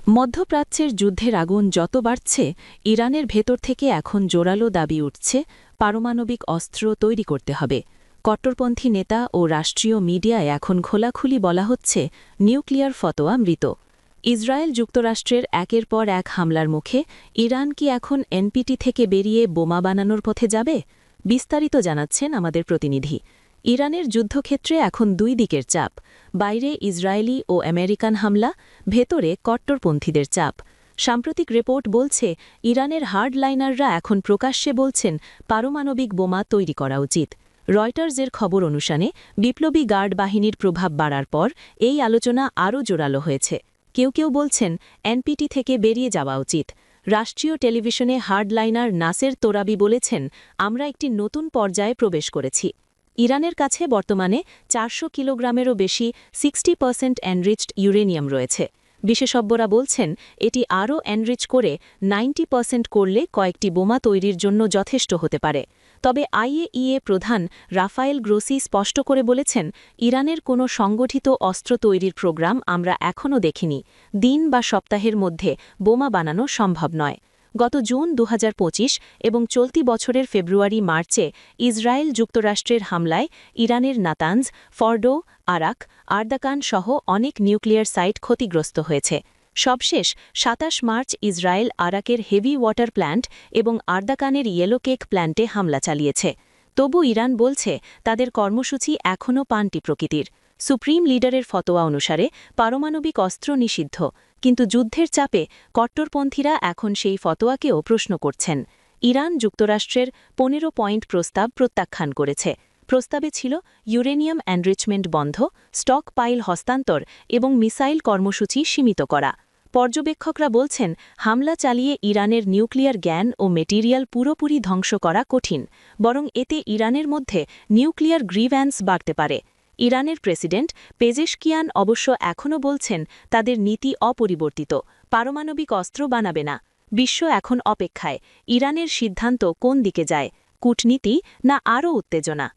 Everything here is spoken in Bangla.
মধ্যপ্রাচ্যের যুদ্ধের আগুন যত বাড়ছে ইরানের ভেতর থেকে এখন জোরালো দাবি উঠছে পারমাণবিক অস্ত্র তৈরি করতে হবে। কট্টরপন্থী নেতা ও রাষ্ট্রীয় মিডিয়ায় এখন খোলাখুলি বলা হচ্ছে নিউক্লিয়ার ফতোয়া মৃত। ইসরায়েল যুক্তরাষ্ট্রের একের পর এক হামলার মুখে ইরান কি এখন এনপিটি থেকে বেরিয়ে বোমা বানানোর পথে যাবে? বিস্তারিত জানাচ্ছেন আমাদের প্রতিনিধি। ইরানের যুদ্ধক্ষেত্রে এখন দুই দিকের চাপ, বাইরে ইসরায়েলি ও আমেরিকান হামলা, ভেতরে কট্টরপন্থীদের চাপ। সাম্প্রতিক রিপোর্ট বলছে ইরানের হার্ডলাইনাররা এখন প্রকাশ্যে বলছেন পারমাণবিক বোমা তৈরি করা উচিত। রয়টার্সের খবর অনুসারে বিপ্লবী গার্ড বাহিনীর প্রভাব বাড়ার পর এই আলোচনা আরও জোরালো হয়েছে। কেউ কেউ বলছেন এনপিটি থেকে বেরিয়ে যাওয়া উচিত। রাষ্ট্রীয় টেলিভিশনে হার্ডলাইনার নাসের তোরাবি বলেছেন, আমরা একটি নতুন পর্যায়ে প্রবেশ করেছি। ইরানের কাছে বর্তমানে 400 কিলোগ্রামেরও বেশি 60% এনরিচড ইউরেনিয়াম রয়েছে। বিশেষজ্ঞরা বলছেন এটি আরও এনরিচ করে 90% করলে কয়েকটি বোমা তৈরির জন্য যথেষ্ট হতে পারে। তবে আইএইএ প্রধান রাফায়েল গ্রোসি স্পষ্ট করে বলেছেন, ইরানের কোনো সংগঠিত অস্ত্র তৈরির প্রোগ্রাম আমরা এখনও দেখিনি। দিন বা সপ্তাহের মধ্যে বোমা বানানো সম্ভব নয়। গত জুন 2025 এবং চলতি বছরের ফেব্রুয়ারি-মার্চে ইসরায়েল যুক্তরাষ্ট্রের হামলায় ইরানের নাতানজ, ফর্ডো, আরাক, আর্দাকান সহ অনেক নিউক্লিয়ার সাইট ক্ষতিগ্রস্ত হয়েছে। সবশেষ 27 মার্চ ইসরায়েল আরাকের হেভি ওয়াটার প্ল্যান্ট এবং আর্দাকানের ইয়েলো কেক প্ল্যান্টে হামলা চালিয়েছে। তবু ইরান বলছে তাদের কর্মসূচি এখনও পান্টি প্রকৃতির। সুপ্রিম লিডারের ফতোয়া অনুসারে পারমাণবিক অস্ত্র নিষিদ্ধ, কিন্তু যুদ্ধের চাপে কট্টরপন্থীরা এখন সেই ফতোয়াকেও প্রশ্ন করছেন। ইরান যুক্তরাষ্ট্রের 15 পয়েন্ট প্রস্তাব প্রত্যাখ্যান করেছে। প্রস্তাবে ছিল ইউরেনিয়াম এনরিচমেন্ট বন্ধ, স্টক পাইল হস্তান্তর এবং মিসাইল কর্মসূচি সীমিত করা। পর্যবেক্ষকরা বলছেন হামলা চালিয়ে ইরানের নিউক্লিয়ার জ্ঞান ও মেটেরিয়াল পুরোপুরি ধ্বংস করা কঠিন, বরং এতে ইরানের মধ্যে নিউক্লিয়ার গ্রিভ্যান্স বাড়তে পারে। ইরানের প্রেসিডেন্ট পেজেশকিয়ান অবশ্য এখনও বলছেন তাদের নীতি অপরিবর্তিত, পারমাণবিক অস্ত্র বানাবে না। বিশ্ব এখন অপেক্ষায়, ইরানের সিদ্ধান্ত কোন দিকে যায়, কূটনীতি না আরও উত্তেজনা।